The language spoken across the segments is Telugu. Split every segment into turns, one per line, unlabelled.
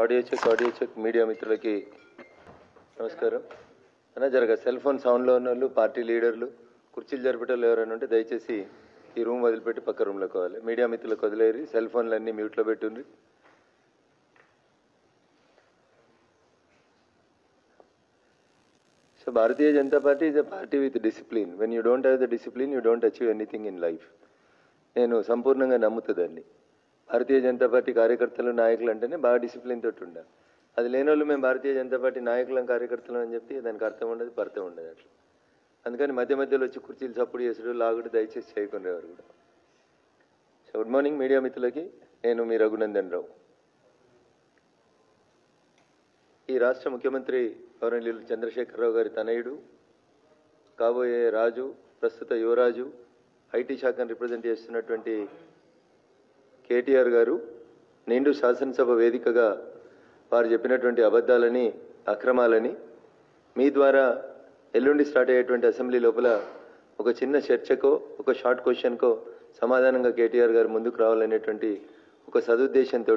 ఆడియో చెక్ మీడియా మిత్రులకి నమస్కారం. అన్న జరగ సెల్ ఫోన్ సౌండ్లో ఉన్న వాళ్ళు, పార్టీ లీడర్లు, కుర్చీలు జరిపేటోళ్ళు ఎవరైనా ఉంటే దయచేసి ఈ రూమ్ వదిలిపెట్టి పక్క రూమ్లోకి పోవాలి. మీడియా మిత్రులకు వదిలేరి, సెల్ ఫోన్లన్నీ మ్యూట్లో పెట్టుండ్రి. So Bharatiya Janata Party is a party with discipline. When you don't have the discipline, you don't achieve anything in life. నేను సంపూర్ణంగా నమ్ముతుందండి. భారతీయ జనతా పార్టీ కార్యకర్తలు, నాయకులు అంటేనే బాగా డిసిప్లిన్ తోటి ఉండాలి. అది లేని వాళ్ళు మేము భారతీయ జనతా పార్టీ నాయకులం, కార్యకర్తలం అని చెప్పి దానికి అర్థం ఉండదు, అర్థం ఉండదు అట్లా. అందుకని మధ్య మధ్యలో వచ్చి కుర్చీలు సపోర్ట్ చేసుడు, లాగుడు దయచేసి చేయకునేవారు కూడా. సో గుడ్ మార్నింగ్ మీడియా మిత్రులకి. నేను మీ రఘునందన్ రావు. ఈ రాష్ట్ర ముఖ్యమంత్రి గౌరవనీయులు చంద్రశేఖరరావు గారి తనయుడు, కాబోయే రాజు, ప్రస్తుత యువరాజు, ఐటీ శాఖను రిప్రజెంట్ చేస్తున్నటువంటి కేటీఆర్ గారు నిండు శాసనసభ వేదికగా వారు చెప్పినటువంటి అబద్ధాలని, అక్రమాలని మీ ద్వారా ఎల్లుండి స్టార్ట్ అయ్యేటువంటి అసెంబ్లీ లోపల ఒక చిన్న చర్చకో, ఒక షార్ట్ క్వశ్చన్కో సమాధానంగా కేటీఆర్ గారు ముందుకు రావాలనేటువంటి ఒక సదుద్దేశంతో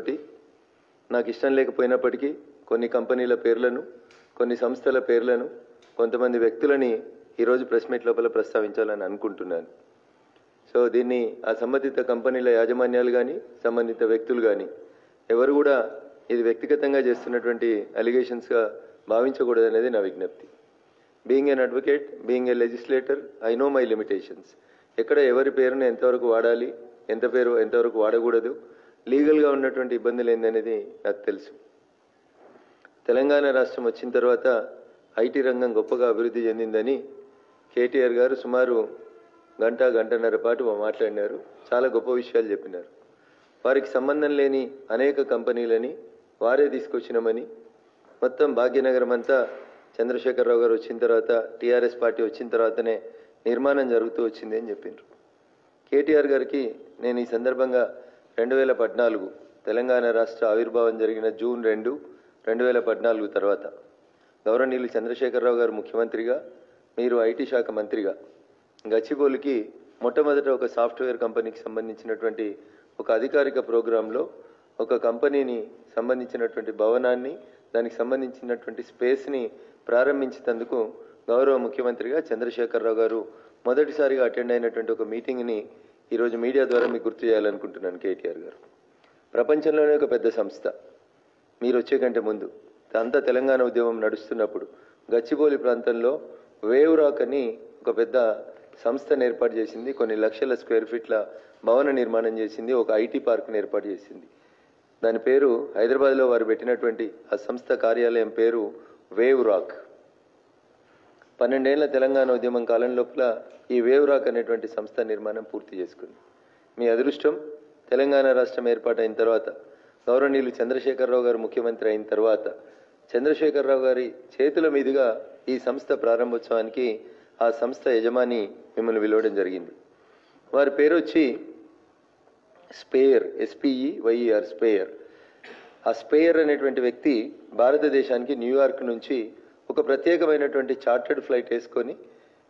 నాకు ఇష్టం లేకపోయినప్పటికీ కొన్ని కంపెనీల పేర్లను, కొన్ని సంస్థల పేర్లను, కొంతమంది వ్యక్తులని ఈరోజు ప్రెస్ మీట్ లోపల ప్రస్తావించాలని అనుకుంటున్నాను. సో దీన్ని ఆ సంబంధిత కంపెనీల యాజమాన్యాలు కానీ, సంబంధిత వ్యక్తులు కానీ ఎవరు కూడా ఇది వ్యక్తిగతంగా చేస్తున్నటువంటి అలిగేషన్స్గా భావించకూడదు అనేది నా విజ్ఞప్తి. Being an advocate, being a legislator, I know my limitations. ఎక్కడ ఎవరి పేరును ఎంతవరకు వాడాలి, ఎంతవరకు వాడకూడదు, లీగల్గా ఉన్నటువంటి ఇబ్బందులు ఏందనేది నాకు తెలుసు. తెలంగాణ రాష్ట్రం వచ్చిన తర్వాత ఐటీ రంగం గొప్పగా అభివృద్ధి చెందిందని కేటీఆర్ గారు సుమారు గంటన్నర పాటు మాట్లాడినారు. చాలా గొప్ప విషయాలు చెప్పినారు. వారికి సంబంధం లేని అనేక కంపెనీలని వారే తీసుకొచ్చినామని, మొత్తం భాగ్యనగరం అంతా చంద్రశేఖరరావు గారు వచ్చిన తర్వాత, టీఆర్ఎస్ పార్టీ వచ్చిన తర్వాతనే నిర్మాణం జరుగుతూ వచ్చింది అని చెప్పిండ్రు. కేటీఆర్ గారికి నేను ఈ సందర్భంగా 2014 తెలంగాణ రాష్ట్ర ఆవిర్భావం జరిగిన జూన్ 2, 2014 తర్వాత గౌరవనీయులు చంద్రశేఖరరావు గారు ముఖ్యమంత్రిగా, మీరు ఐటీ శాఖ మంత్రిగా గచ్చిబౌలికి మొట్టమొదట ఒక సాఫ్ట్వేర్ కంపెనీకి సంబంధించినటువంటి ఒక అధికారిక ప్రోగ్రాంలో ఒక కంపెనీని సంబంధించినటువంటి భవనాన్ని, దానికి సంబంధించినటువంటి స్పేస్ని ప్రారంభించేందుకు గౌరవ ముఖ్యమంత్రిగా చంద్రశేఖరరావు గారు మొదటిసారిగా అటెండ్ అయినటువంటి ఒక మీటింగ్ని ఈరోజు మీడియా ద్వారా మీకు గుర్తు చేయాలనుకుంటున్నాను. కేటీఆర్ గారు ప్రపంచంలోనే ఒక పెద్ద సంస్థ. మీరు వచ్చే కంటే ముందు అంతా తెలంగాణ ఉద్యమం నడుస్తున్నప్పుడు గచ్చిబౌలి ప్రాంతంలో వేవ్ రాక్ అని ఒక పెద్ద సంస్థను ఏర్పాటు చేసింది. కొన్ని లక్షల స్క్వేర్ ఫీట్ల భవన నిర్మాణం చేసింది. ఒక ఐటీ పార్క్ను ఏర్పాటు చేసింది. దాని పేరు హైదరాబాద్లో వారు పెట్టినటువంటి ఆ సంస్థ కార్యాలయం పేరు వేవ్ రాక్. 12 ఏళ్ల తెలంగాణ ఉద్యమం కాలం లోపల ఈ వేవ్ రాక్ అనేటువంటి సంస్థ నిర్మాణం పూర్తి చేసుకుంది. మీ అదృష్టం, తెలంగాణ రాష్ట్రం ఏర్పాటైన తర్వాత, గౌరవనీయులు చంద్రశేఖరరావు గారు ముఖ్యమంత్రి అయిన తర్వాత, చంద్రశేఖరరావు గారి చేతుల మీదుగా ఈ సంస్థ ప్రారంభోత్సవానికి ఆ సంస్థ యజమాని మిమ్మల్ని పిలవడం జరిగింది. వారి పేరు వచ్చి స్పేయర్, SPEYER, స్పేయర్. ఆ స్పేయర్ అనేటువంటి వ్యక్తి భారతదేశానికి న్యూయార్క్ నుంచి ఒక ప్రత్యేకమైనటువంటి చార్టర్డ్ ఫ్లైట్ వేసుకొని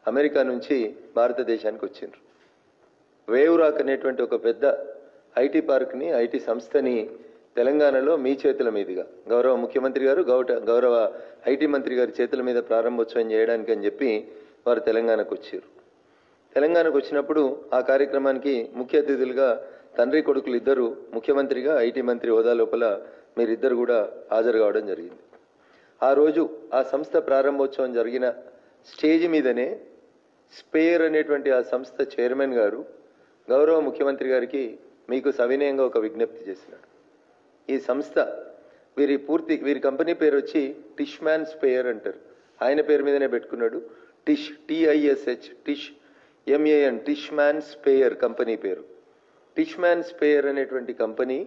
అమెరికా నుంచి భారతదేశానికి వచ్చిండ్రు. వేవ్ రాక్ అనేటువంటి ఒక పెద్ద ఐటీ పార్క్ని, ఐటీ సంస్థని తెలంగాణలో మీ చేతుల మీదుగా గౌరవ ముఖ్యమంత్రి గారు, గౌరవ ఐటీ మంత్రి గారి చేతుల మీద ప్రారంభోత్సవం చేయడానికి అని చెప్పి వారు తెలంగాణకు వచ్చారు. తెలంగాణకు వచ్చినప్పుడు ఆ కార్యక్రమానికి ముఖ్య అతిథులుగా తండ్రి కొడుకులు ఇద్దరు, ముఖ్యమంత్రిగా ఐటీ మంత్రి హోదా లోపల మీరిద్దరు కూడా హాజరు కావడం జరిగింది. ఆ రోజు ఆ సంస్థ ప్రారంభోత్సవం జరిగిన స్టేజ్ మీదనే స్పేయర్ అనేటువంటి ఆ సంస్థ చైర్మన్ గారు గౌరవ ముఖ్యమంత్రి గారికి మీకు సవినయంగా ఒక విజ్ఞప్తి చేసినాడు. ఈ సంస్థ వీరి కంపెనీ పేరు వచ్చి టిష్మ్యాన్ స్పేయర్ అంటారు. ఆయన పేరు మీదనే పెట్టుకున్నాడు. టిష్, TISH, టిష్, MAN, టిష్మ్యాన్ స్పేయర్ కంపెనీ పేరు. టిష్మ్యాన్ స్పేయర్ అనేటువంటి కంపెనీ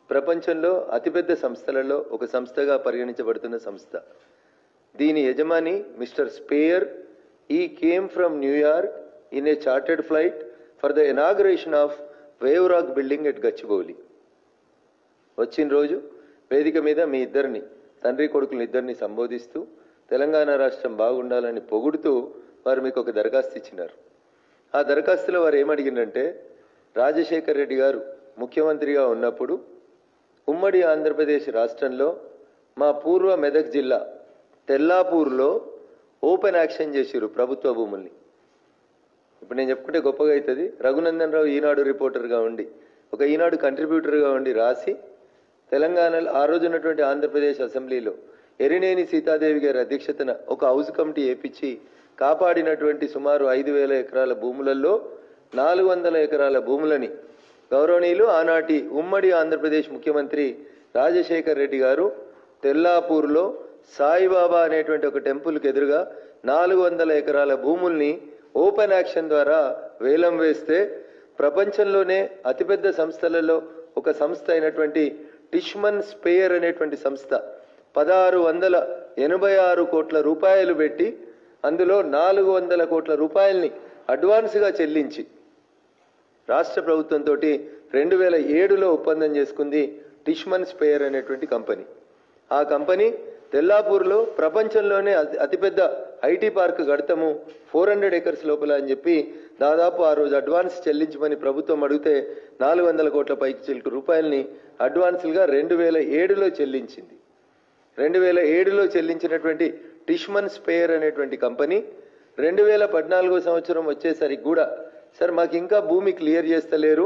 ప్రపంచంలో అతిపెద్ద సంస్థలలో ఒక సంస్థగా పరిగణించబడుతున్న సంస్థ. దీని యజమాని మిస్టర్ స్పేయర్. ఈ came from New York in a chartered flight for the inauguration of wave rock building at Gachibowli. వచ్చిన రోజు వేదిక మీద మీ ఇద్దరిని, తండ్రి కొడుకులు ఇద్దరిని సంబోధిస్తూ తెలంగాణ రాష్ట్రం బాగుండాలని పొగుడుతూ వారు మీకు ఒక దరఖాస్తు ఇచ్చినారు. ఆ దరఖాస్తులో వారు ఏమడిగిందంటే, రాజశేఖర్ రెడ్డి గారు ముఖ్యమంత్రిగా ఉన్నప్పుడు ఉమ్మడి ఆంధ్రప్రదేశ్ రాష్ట్రంలో మా పూర్వ మెదక్ జిల్లా తెల్లాపూర్లో ఓపెన్ యాక్షన్ చేసిరు ప్రభుత్వ భూముల్ని. ఇప్పుడు నేను చెప్పుకుంటే గొప్పగా అవుతుంది. రఘునందన్ రావు ఈనాడు రిపోర్టర్గా ఉండి, ఒక ఈనాడు కంట్రిబ్యూటర్గా ఉండి రాసి తెలంగాణలో ఆ రోజు ఉన్నటువంటి ఆంధ్రప్రదేశ్ అసెంబ్లీలో ఎరినేని సీతాదేవి గారి అధ్యక్షతన ఒక హౌస్ కమిటీ వేపించి కాపాడినటువంటి సుమారు 5,000 ఎకరాల భూములలో 400 ఎకరాల భూములని గౌరవనీయులు ఆనాటి ఉమ్మడి ఆంధ్రప్రదేశ్ ముఖ్యమంత్రి రాజశేఖర్ రెడ్డి గారు తెల్లాపూర్లో సాయిబాబా అనేటువంటి ఒక టెంపుల్కి ఎదురుగా 400 ఎకరాల భూముల్ని ఓపెన్ యాక్షన్ ద్వారా వేలం వేస్తే ప్రపంచంలోనే అతిపెద్ద సంస్థలలో ఒక సంస్థ అయినటువంటి టిష్మన్ స్పేయర్ అనేటువంటి సంస్థ 1686 కోట్ల రూపాయలు పెట్టి అందులో 400 కోట్ల రూపాయల్ని అడ్వాన్స్గా చెల్లించి రాష్ట్ర ప్రభుత్వంతో 2007లో ఒప్పందం చేసుకుంది టిష్మన్ స్పేయర్ అనేటువంటి కంపెనీ. ఆ కంపెనీ తెల్లాపూర్లో ప్రపంచంలోనే అతిపెద్ద ఐటీ పార్క్ కడతాము 400 ఎకర్స్ లోపల అని చెప్పి దాదాపు ఆ రోజు అడ్వాన్స్ చెల్లించమని ప్రభుత్వం అడిగితే 400 కోట్ల పైకి చిలుకు రూపాయలని అడ్వాన్స్లుగా 2007లో చెల్లించింది. 2007లో చెల్లించినటువంటి టిష్మన్ స్పేయర్ అనేటువంటి కంపెనీ 2014 సంవత్సరం వచ్చేసరికి కూడా సార్ మాకు ఇంకా భూమి క్లియర్ చేస్తలేరు,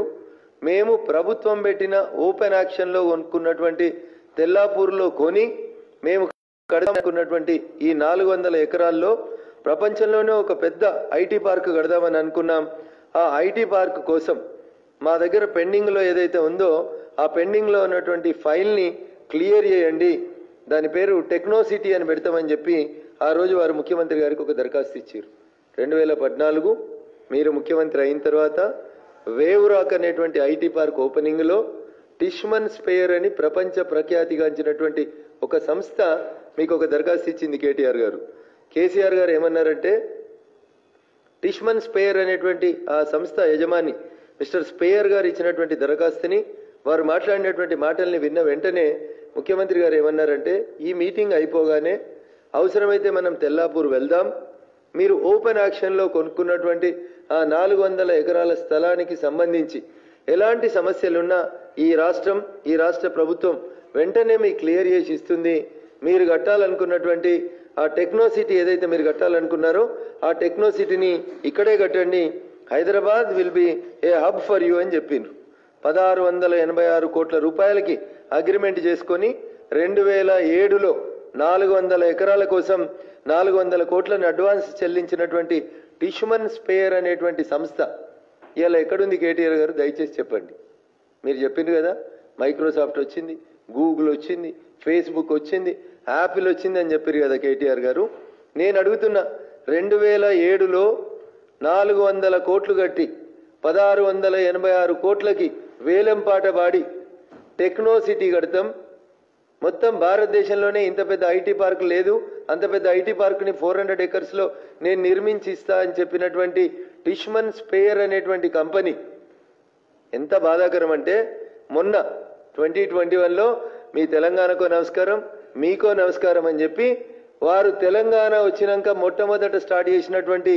మేము ప్రభుత్వం పెట్టిన ఓపెన్ యాక్షన్లో కొనుక్కున్నటువంటి తెల్లాపూర్లో కొని మేము కడదామనుకున్నటువంటి ఈ 400 ఎకరాల్లో ప్రపంచంలోనే ఒక పెద్ద ఐటీ పార్క్ కడదామని అనుకున్నాం. ఆ ఐటీ పార్క్ కోసం మా దగ్గర పెండింగ్లో ఏదైతే ఉందో ఆ పెండింగ్లో ఉన్నటువంటి ఫైల్ని క్లియర్ చేయండి, దాని పేరు టెక్నోసిటీ అని పెడతామని చెప్పి ఆ రోజు వారు ముఖ్యమంత్రి గారికి ఒక దరఖాస్తు ఇచ్చారు. 2014 మీరు ముఖ్యమంత్రి అయిన తర్వాత వేవ్ రాక్ అనేటువంటి ఐటీ పార్క్ ఓపెనింగ్లో టిష్మన్ స్పేయర్ అని ప్రపంచ ప్రఖ్యాతిగాంచినటువంటి ఒక సంస్థ మీకు ఒక దరఖాస్తు ఇచ్చింది కేటీఆర్ గారు. కేసీఆర్ గారు ఏమన్నారంటే టిష్మన్ స్పేయర్ అనేటువంటి ఆ సంస్థ యజమాని మిస్టర్ స్పేయర్ గారు ఇచ్చినటువంటి దరఖాస్తుని వారు మాట్లాడినటువంటి మాటల్ని విన్న వెంటనే ముఖ్యమంత్రి గారు ఏమన్నారంటే ఈ మీటింగ్ అయిపోగానే అవసరమైతే మనం తెల్లాపూర్ వెళ్దాం, మీరు ఓపెన్ యాక్షన్లో కొనుక్కున్నటువంటి ఆ 400 ఎకరాల స్థలానికి సంబంధించి ఎలాంటి సమస్యలున్నా ఈ రాష్ట్ర ప్రభుత్వం వెంటనే మీకు క్లియర్ చేసి ఇస్తుంది, మీరు కట్టాలనుకున్నటువంటి ఆ టెక్నోసిటీ ఏదైతే మీరు కట్టాలనుకున్నారో ఆ టెక్నోసిటీని ఇక్కడే కట్టండి, Hyderabad will be A hub for you అని చెప్పిండ్రు. 1686 కోట్ల రూపాయలకి అగ్రిమెంట్ చేసుకొని 2007లో 400 ఎకరాల కోసం 400 కోట్లను అడ్వాన్స్ చెల్లించినటువంటి టిష్మన్ స్పేయర్ అనేటువంటి సంస్థ ఇలా ఎక్కడుంది కేటీఆర్ గారు? దయచేసి చెప్పండి. మీరు చెప్పింది కదా మైక్రోసాఫ్ట్ వచ్చింది, గూగుల్ వచ్చింది, ఫేస్బుక్ వచ్చింది, యాపిల్ వచ్చింది అని చెప్పారు కదా కేటీఆర్ గారు. నేను అడుగుతున్నా 2007లో 400 కోట్లు కట్టి 1686 కోట్లకి వేలంపాట పాడి టెక్నోసిటీ కడతాం, మొత్తం భారతదేశంలోనే ఇంత పెద్ద ఐటీ పార్క్ లేదు, అంత పెద్ద ఐటీ పార్క్ని 400 ఎకర్స్లో నేను నిర్మించి ఇస్తా అని చెప్పినటువంటి టిష్మన్ స్పేయర్ అనేటువంటి కంపెనీ ఎంత బాధాకరం అంటే మొన్న 2021లో మీ తెలంగాణకో నమస్కారం, మీకో నమస్కారం అని చెప్పి వారు తెలంగాణ వచ్చినాక మొట్టమొదట స్టార్ట్ చేసినటువంటి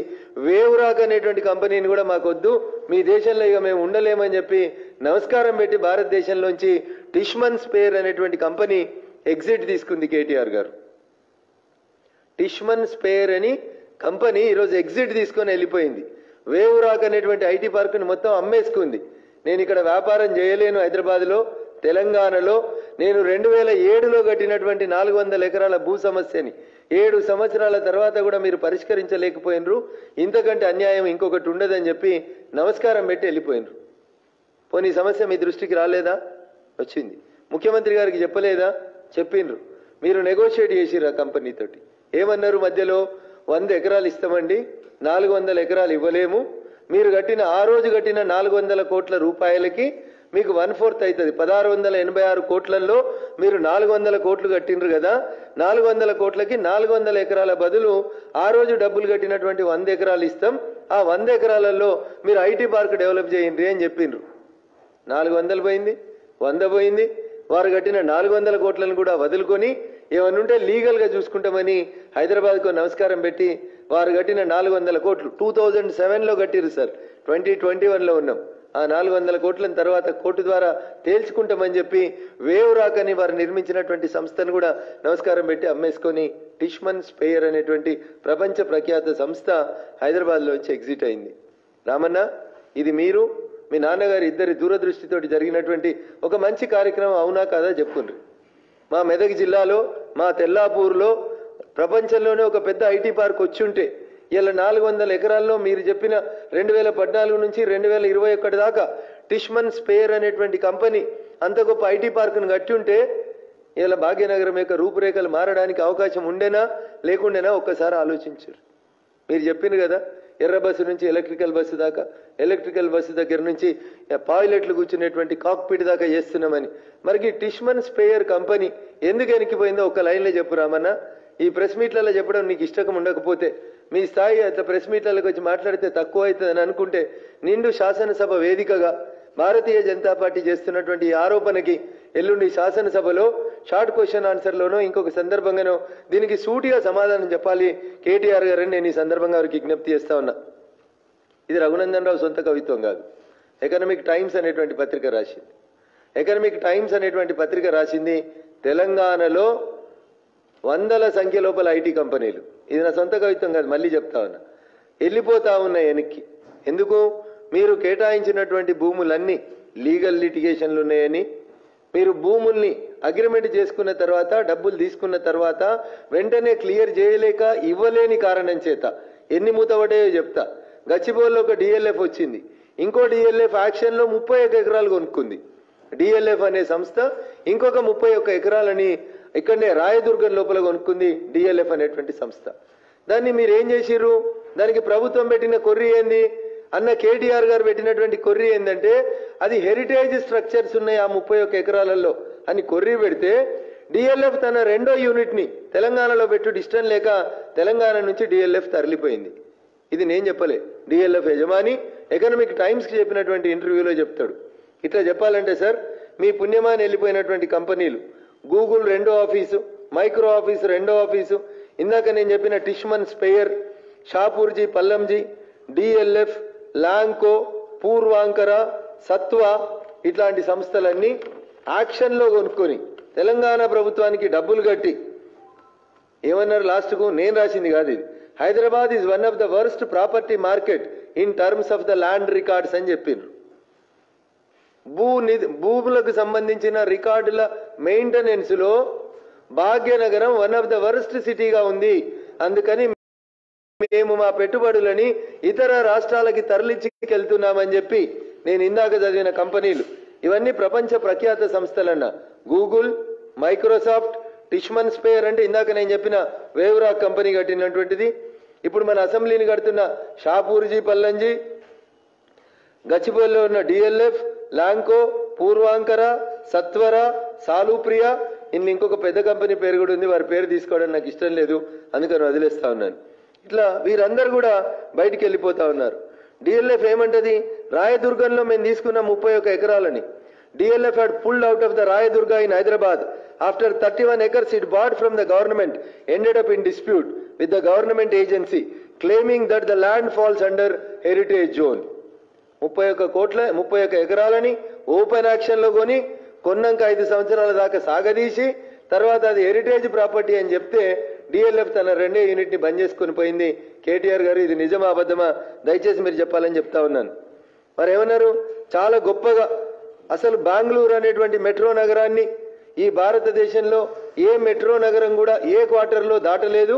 వేవ్ రాక్ అనేటువంటి కంపెనీని కూడా మాకొద్దు, మీ దేశంలో ఇక మేము ఉండలేమని చెప్పి నమస్కారం పెట్టి భారతదేశంలోంచి టిష్మన్ స్పేయర్ అనేటువంటి కంపెనీ ఎగ్జిట్ తీసుకుంది కేటీఆర్ గారు. టిష్మన్ స్పేయర్ అని కంపెనీ ఈరోజు ఎగ్జిట్ తీసుకొని వెళ్ళిపోయింది. వేవ్ రాక్ అనేటువంటి ఐటీ పార్కుని మొత్తం అమ్మేసుకుంది. నేను ఇక్కడ వ్యాపారం చేయలేను హైదరాబాద్లో, తెలంగాణలో. నేను 2007లో కట్టినటువంటి 400 ఎకరాల భూ సమస్యని 7 సంవత్సరాల తర్వాత కూడా మీరు పరిష్కరించలేకపోయినరు, ఇంతకంటే అన్యాయం ఇంకొకటి ఉండదని చెప్పి నమస్కారం పెట్టి వెళ్ళిపోయినరు. పోనీ సమస్య మీ దృష్టికి రాలేదా? వచ్చింది. ముఖ్యమంత్రి గారికి చెప్పలేదా? చెప్పిండ్రు. మీరు నెగోషియేట్ చేసిర్రు ఆ కంపెనీతోటి. ఏమన్నారు? మధ్యలో 100 ఎకరాలు ఇస్తామండి, 400 ఎకరాలు ఇవ్వలేము, మీరు కట్టిన ఆ రోజు కట్టిన 400 కోట్ల రూపాయలకి మీకు 1/4 అవుతుంది. 1686 కోట్లలో మీరు 400 కోట్లు కట్టిండ్రు కదా, 400 కోట్లకి 400 ఎకరాల బదులు ఆ రోజు డబ్బులు కట్టినటువంటి 100 ఎకరాలు ఇస్తాం, ఆ 100 ఎకరాలలో మీరు ఐటీ పార్క్ డెవలప్ చేయండి అని చెప్పిండ్రు. 400 పోయింది, 100 పోయింది. వారు కట్టిన 400 కోట్లను కూడా వదులుకొని ఏమన్నుంటే లీగల్గా చూసుకుంటామని హైదరాబాద్కు నమస్కారం పెట్టి వారు కట్టిన 400 కోట్లు 2007లో కట్టిరు సార్, 2021లో ఉన్నాం. ఆ 400 కోట్ల తర్వాత కోర్టు ద్వారా తేల్చుకుంటామని చెప్పి వేవ్ రాక్ అని వారు నిర్మించినటువంటి సంస్థను కూడా నమస్కారం పెట్టి అమ్మేసుకొని టిష్మన్ స్పేయర్ అనేటువంటి ప్రపంచ ప్రఖ్యాత సంస్థ హైదరాబాద్లో వచ్చి ఎగ్జిట్ అయింది. రామన్న, ఇది మీరు మీ నాన్నగారు ఇద్దరి దూరదృష్టితోటి జరిగినటువంటి ఒక మంచి కార్యక్రమం అవునా కాదా చెప్పుండ్రి. మా మెదక్ జిల్లాలో మా తెల్లాపూర్లో ప్రపంచంలోనే ఒక పెద్ద ఐటీ పార్క్ వచ్చి ఉంటే ఇలా 400 ఎకరాల్లో మీరు చెప్పిన 2014 నుంచి 2021 దాకా టిష్మన్ స్పేయర్ అనేటువంటి కంపెనీ అంత గొప్ప ఐటీ పార్కును కట్టి ఉంటే ఇలా భాగ్యనగరం యొక్క రూపురేఖలు మారడానికి అవకాశం ఉండేనా లేకుండేనా ఒక్కసారి ఆలోచించారు. మీరు చెప్పింది కదా, ఎర్ర బస్సు నుంచి ఎలక్ట్రికల్ బస్సు దాకా, ఎలక్ట్రికల్ బస్సు దగ్గర నుంచి పైలట్లు కూర్చునేటువంటి కాక్పిట్ దాకా చేస్తున్నామని. మరి టిష్మన్ స్పేయర్ కంపెనీ ఎందుకు వెనక్కిపోయిందో ఒక లైన్లో చెప్పు రామన్న. ఈ ప్రెస్ మీట్లలో చెప్పడం నీకు ఇష్టం ఉండకపోతే, మీ స్థాయి అట్లా ప్రెస్ మీట్లకు వచ్చి మాట్లాడితే తక్కువ అవుతుందని అనుకుంటే, నిండు శాసనసభ వేదికగా భారతీయ జనతా పార్టీ చేస్తున్నటువంటి ఈ ఆరోపణకి ఎల్లుండి శాసనసభలో షార్ట్ క్వశ్చన్ ఆన్సర్లోనో ఇంకొక సందర్భంగానో దీనికి సూటిగా సమాధానం చెప్పాలి కేటీఆర్ గారని నేను ఈ సందర్భంగా వారికి విజ్ఞప్తి చేస్తా ఉన్నా. ఇది రఘునందన్ రావు సొంత కవిత్వం కాదు. ఎకనామిక్ టైమ్స్ అనేటువంటి పత్రిక రాసింది. ఎకనామిక్ టైమ్స్ అనేటువంటి పత్రిక రాసింది తెలంగాణలో 100ల సంఖ్య లోపల ఐటీ కంపెనీలు, ఇది నా సొంత కవిత్వం కాదు, మళ్ళీ చెప్తా ఉన్నా, వెళ్ళిపోతా ఉన్నాయి వెనక్కి. ఎందుకు? మీరు కేటాయించినటువంటి భూములన్నీ లీగల్ లిటిగేషన్లు ఉన్నాయని, మీరు భూముల్ని అగ్రిమెంట్ చేసుకున్న తర్వాత డబ్బులు తీసుకున్న తర్వాత వెంటనే క్లియర్ చేయలేక ఇవ్వలేని కారణం చేత ఎన్ని మూతపడ్డాయో చెప్తా. గచ్చిబౌలిలో ఒక డిఎల్ఎఫ్ వచ్చింది, ఇంకో డిఎల్ఎఫ్ యాక్షన్లో 31 ఎకరాలు కొనుక్కుంది. డిఎల్ఎఫ్ అనే సంస్థ ఇంకొక 31 ఎకరాలని ఇక్కడనే రాయదుర్గం లోపల కొనుక్కుంది డిఎల్ఎఫ్ అనేటువంటి సంస్థ. దాన్ని మీరు ఏం చేసిర్రు? దానికి ప్రభుత్వం పెట్టిన కొర్రీ ఏంది? అన్న కేటీఆర్ గారు పెట్టినటువంటి కొర్రీ ఏంటంటే అది హెరిటేజ్ స్ట్రక్చర్స్ ఉన్నాయి ఆ 31 ఎకరాలలో అని కొర్రీ పెడితే డిఎల్ఎఫ్ తన రెండో యూనిట్ని తెలంగాణలో పెట్టు ఇష్టం లేక తెలంగాణ నుంచి డిఎల్ఎఫ్ తరలిపోయింది. ఇది నేను చెప్పలే, డిఎల్ఎఫ్ యజమాని ఎకనామిక్ టైమ్స్కి చెప్పినటువంటి ఇంటర్వ్యూలో చెప్తాడు. ఇట్లా చెప్పాలంటే సార్, మీ పుణ్యమాని వెళ్ళిపోయినటువంటి కంపెనీలు గూగుల్ రెండో ఆఫీసు, మైక్రో ఆఫీసు రెండో ఆఫీసు, ఇందాక నేను చెప్పిన టిష్మన్ స్పేయర్, షాపూర్జీ పల్లంజీ, డిఎల్ఎఫ్, లాంకో, పూర్వాంకర, సత్వ ఇట్లాంటి సంస్థలన్నీ యాక్షన్లో కొనుక్కొని తెలంగాణ ప్రభుత్వానికి డబ్బులు కట్టి ఏమన్నారు లాస్ట్కు? నేను రాసింది కాదు ఇది. Hyderabad is one of the worst property market in terms of the land records అని చెప్పిండ్రు. భూములకు సంబంధించిన రికార్డుల మెయింటెనెన్స్ లో Bhagyanagaram one of the worst సిటీగా ఉంది. అందుకని మేము మా పెట్టుబడులని ఇతర రాష్ట్రాలకి తరలించుకెళ్తున్నామని చెప్పి నేను ఇందాక చదివిన కంపెనీలు ఇవన్నీ ప్రపంచ ప్రఖ్యాత సంస్థలన్న. గూగుల్, మైక్రోసాఫ్ట్, టిష్మన్ స్పేయర్ అంటే ఇందాక నేను చెప్పిన వేవ్ రాక్ కంపెనీ కట్టినటువంటిది. ఇప్పుడు మన అసెంబ్లీని కడుతున్న షాపూర్జీ పల్లంజీ, గచ్చిబౌలిలో ఉన్న డిఎల్ఎఫ్, లాంకో, పూర్వాంకర, సత్వర, సాలుప్రియ, ఇన్ని ఇంకొక పెద్ద కంపెనీ పేరు కూడా ఉంది, వారి పేరు తీసుకోవడం నాకు ఇష్టం లేదు, అందుకని వదిలేస్తా ఉన్నాను. ఇట్లా వీరందరూ కూడా బయటికి వెళ్ళిపోతా ఉన్నారు. డిఎల్ఎఫ్ ఏమంటది? రాయదుర్గంలో మేము తీసుకున్న 31 ఎకరాలని DLF had pulled out of the Rayadurga in Hyderabad after 31 acres it bought from the government ended up in dispute with the government agency claiming that the land falls under heritage zone. 31 ఎకరాలని open యాక్షన్లో కొన్నాక 5 సంవత్సరాల దాకా సాగదీసి తర్వాత అది హెరిటేజ్ ప్రాపర్టీ అని చెప్తే డిఎల్ఎఫ్ తన రెండో యూనిట్ని బంద్ చేసుకుని పోయింది. కేటీఆర్ గారు ఇది నిజమా అబద్ధమా దయచేసి మీరు చెప్పాలని చెప్తా ఉన్నాను. మరి ఏమన్నారు? చాలా గొప్పగా అసలు బెంగళూరు అనేటువంటి మెట్రో నగరాన్ని ఈ భారతదేశంలో ఏ మెట్రో నగరం కూడా ఏ క్వార్టర్లో దాటలేదు.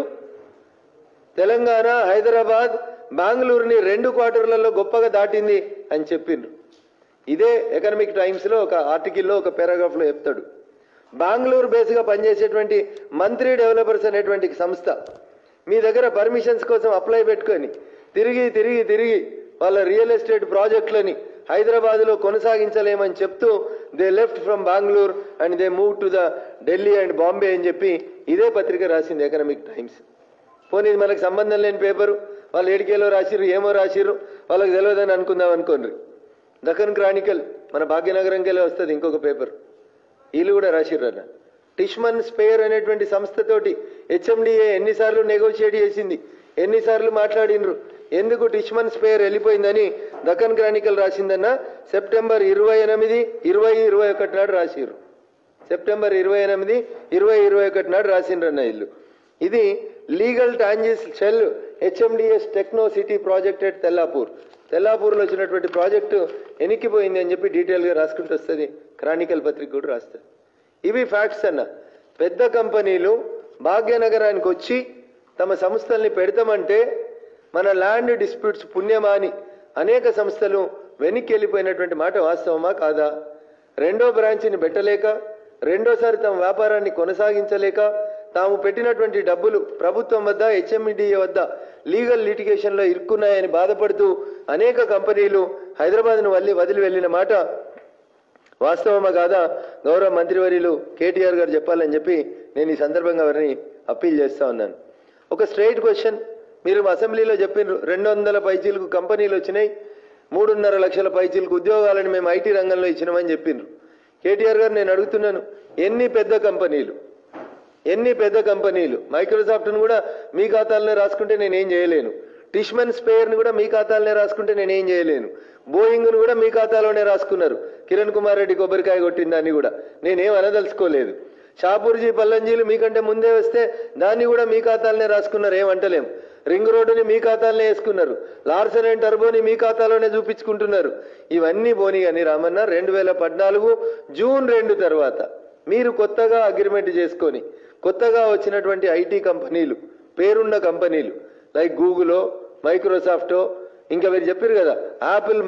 తెలంగాణ, హైదరాబాద్ బెంగళూరుని 2 క్వార్టర్లలో గొప్పగా దాటింది అని చెప్పిండ్రు. ఇదే ఎకనామిక్ టైమ్స్లో ఒక ఆర్టికల్లో ఒక పారాగ్రాఫ్లో చెప్తాడు. బెంగళూరు బేస్గా పనిచేసేటువంటి మంత్రి డెవలపర్స్ అనేటువంటి సంస్థ మీ దగ్గర పర్మిషన్స్ కోసం అప్లై పెట్టుకొని తిరిగి వాళ్ళ రియల్ ఎస్టేట్ ప్రాజెక్టులని హైదరాబాద్లో కొనసాగించలేమని చెప్తూ they left from Bengaluru and they move to the Delhi and Bombay అని చెప్పి ఇదే పత్రిక రాసింది ఎకనామిక్ టైమ్స్. పోనీ ఇది మనకు సంబంధం లేని పేపరు, వాళ్ళు ఏడికేలో రాసిర్రు ఏమో రాసిర్రు వాళ్ళకి తెలియదని అనుకుందాం అనుకోండి. దక్కన్ క్రానికల్ మన భాగ్యనగరంకెళ్ళే వస్తుంది ఇంకొక పేపర్, వీళ్ళు కూడా రాసిర్రన్న. టిష్మన్ స్పేయర్ అనేటువంటి సంస్థతోటి హెచ్ఎండిఏ ఎన్నిసార్లు నెగోషియేట్ చేసింది, ఎన్నిసార్లు మాట్లాడినరు, ఎందుకు టిష్మన్ స్పేర్ వెళ్ళిపోయిందని దక్కన్ క్రానికల్ రాసిందన్న సెప్టెంబర్ 28, 20, 21 నాడు రాసిరు. సెప్టెంబర్ 28, 20, 21 నాడు రాసిండ్రన్న ఇల్లు. ఇది లీగల్ టాంజిస్ షెల్ HMDS techno city project at తెల్లాపూర్లో వచ్చినటువంటి ప్రాజెక్టు ఎనిక్కిపోయింది అని చెప్పి డీటెయిల్గా రాసుకుంటూ వస్తుంది. క్రానికల్ పత్రిక కూడా రాస్తుంది. ఇవి ఫ్యాక్ట్స్ అన్న. పెద్ద కంపెనీలు భాగ్యనగరానికి వచ్చి తమ సంస్థల్ని పెడతామంటే మన ల్యాండ్ డిస్ప్యూట్స్ పుణ్యమాని అనేక సంస్థలు వెనక్కి వెళ్ళిపోయినటువంటి మాట వాస్తవమా కాదా? రెండో బ్రాంచ్ని పెట్టలేక, రెండోసారి తమ వ్యాపారాన్ని కొనసాగించలేక, తాము పెట్టినటువంటి డబ్బులు ప్రభుత్వం వద్ద హెచ్ఎండిఏ వద్ద లీగల్ లిటిగేషన్లో ఇరుక్కున్నాయని బాధపడుతూ అనేక కంపెనీలు హైదరాబాద్ను వదిలి వెళ్ళిన మాట వాస్తవమా కాదా? గౌరవ మంత్రివర్యులు కేటీఆర్ గారు చెప్పాలని చెప్పి నేను ఈ సందర్భంగా వారిని అప్పీల్ చేస్తా ఉన్నాను. ఒక స్ట్రైట్ క్వశ్చన్, మీరు అసెంబ్లీలో చెప్పినారు 200 పైచీలకు కంపెనీలు వచ్చినాయి, 3.5 లక్షల పైచీలకు ఉద్యోగాలను మేము ఐటీ రంగంలో ఇచ్చినామని చెప్పిండ్రు. కేటీఆర్ గారు నేను అడుగుతున్నాను, ఎన్ని పెద్ద కంపెనీలు మైక్రోసాఫ్ట్ను కూడా మీ ఖాతాలనే రాసుకుంటే నేనేం చేయలేను, టిష్మన్ స్పేర్ని కూడా మీ ఖాతాలనే రాసుకుంటే నేనేం చేయలేను, బోయింగ్ను కూడా మీ ఖాతాలోనే రాసుకున్నారు. కిరణ్ కుమార్ రెడ్డి కొబ్బరికాయ కొట్టిన దాన్ని కూడా నేనేం అనదలుచుకోలేదు. షాపూర్జీ పల్లంజీలు మీకంటే ముందే వస్తే దాన్ని కూడా మీ ఖాతాలనే రాసుకున్నారు, ఏమంటలేం. రింగ్ రోడ్డుని మీ ఖాతాలనే వేసుకున్నారు, లార్సన్ అండ్ టర్బోని మీ ఖాతాలోనే చూపించుకుంటున్నారు. ఇవన్నీ పోనీ కానీ రామన్న 2014 జూన్ 2 తర్వాత మీరు కొత్తగా అగ్రిమెంట్ చేసుకొని కొత్తగా వచ్చినటువంటి ఐటీ కంపెనీలు, పేరున్న కంపెనీలు లైక్ గూగులో, మైక్రోసాఫ్టో, ఇంకా మీరు చెప్పారు కదా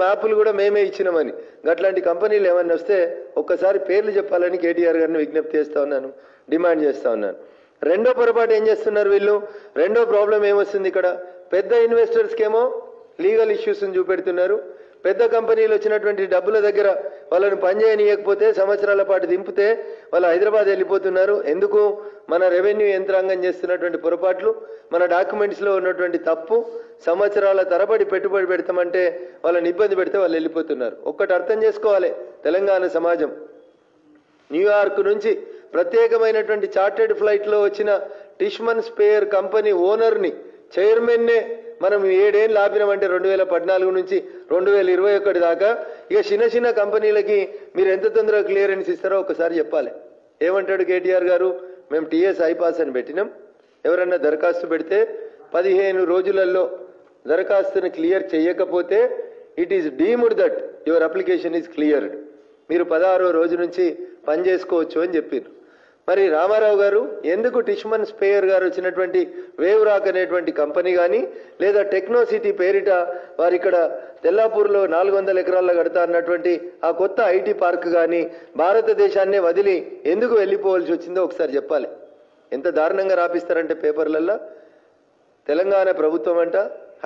మ్యాపులు కూడా మేమే ఇచ్చినామని, అట్లాంటి కంపెనీలు ఏమన్నా వస్తే ఒక్కసారి పేర్లు చెప్పాలని కేటీఆర్ గారిని విజ్ఞప్తి చేస్తా ఉన్నాను, డిమాండ్ చేస్తా ఉన్నాను. రెండో పొరపాటు ఏం చేస్తున్నారు వీళ్ళు? రెండో ప్రాబ్లం ఏమొస్తుంది ఇక్కడ? పెద్ద ఇన్వెస్టర్స్కేమో లీగల్ ఇష్యూస్ని చూపెడుతున్నారు. పెద్ద కంపెనీలు వచ్చినటువంటి డబ్బుల దగ్గర వాళ్ళని పనిచేయనీయకపోతే సంవత్సరాల పాటు దింపితే వాళ్ళు హైదరాబాద్ వెళ్ళిపోతున్నారు. ఎందుకు? మన రెవెన్యూ యంత్రాంగం చేస్తున్నటువంటి పొరపాట్లు, మన డాక్యుమెంట్స్లో ఉన్నటువంటి తప్పు, సంవత్సరాల తరబడి పెట్టుబడి పెడతామంటే వాళ్ళని ఇబ్బంది పెడితే వాళ్ళు వెళ్ళిపోతున్నారు. ఒక్కటి అర్థం చేసుకోవాలి, తెలంగాణ సమాజం న్యూయార్క్ నుంచి ప్రత్యేకమైనటువంటి చార్టెడ్ ఫ్లైట్లో వచ్చిన టిష్మన్ స్పేర్ కంపెనీ ఓనర్ని, చైర్మన్నే మనం 7 ఏళ్ళు ఆపినామంటే 2014 నుంచి 2021 దాకా. ఇక చిన్న కంపెనీలకి మీరు ఎంత తొందరగా క్లియరెన్స్ ఇస్తారో ఒకసారి చెప్పాలి. ఏమంటాడు కేటీఆర్ గారు? మేము టీఎస్ ఐపాస్ అని పెట్టినాం, ఎవరన్నా దరఖాస్తు పెడితే 15 రోజులలో దరఖాస్తుని క్లియర్ చేయకపోతే it is deemed that your application is cleared, మీరు 16వ రోజు నుంచి పని చేసుకోవచ్చు అని చెప్పారు. మరి రామారావు గారు ఎందుకు టిష్మన్ స్పేయర్ గారు వచ్చినటువంటి వేవ్ రాక్ అనేటువంటి కంపెనీ కానీ, లేదా టెక్నో సిటీ పేరిట వారు ఇక్కడ తెల్లాపూర్లో 400 ఎకరాల్లో కడతా అన్నటువంటి ఆ కొత్త ఐటీ పార్క్ కానీ భారతదేశాన్నే వదిలి ఎందుకు వెళ్ళిపోవాల్సి వచ్చిందో ఒకసారి చెప్పాలి. ఎంత దారుణంగా రాపిస్తారంటే పేపర్లల్లో తెలంగాణ ప్రభుత్వం అంట,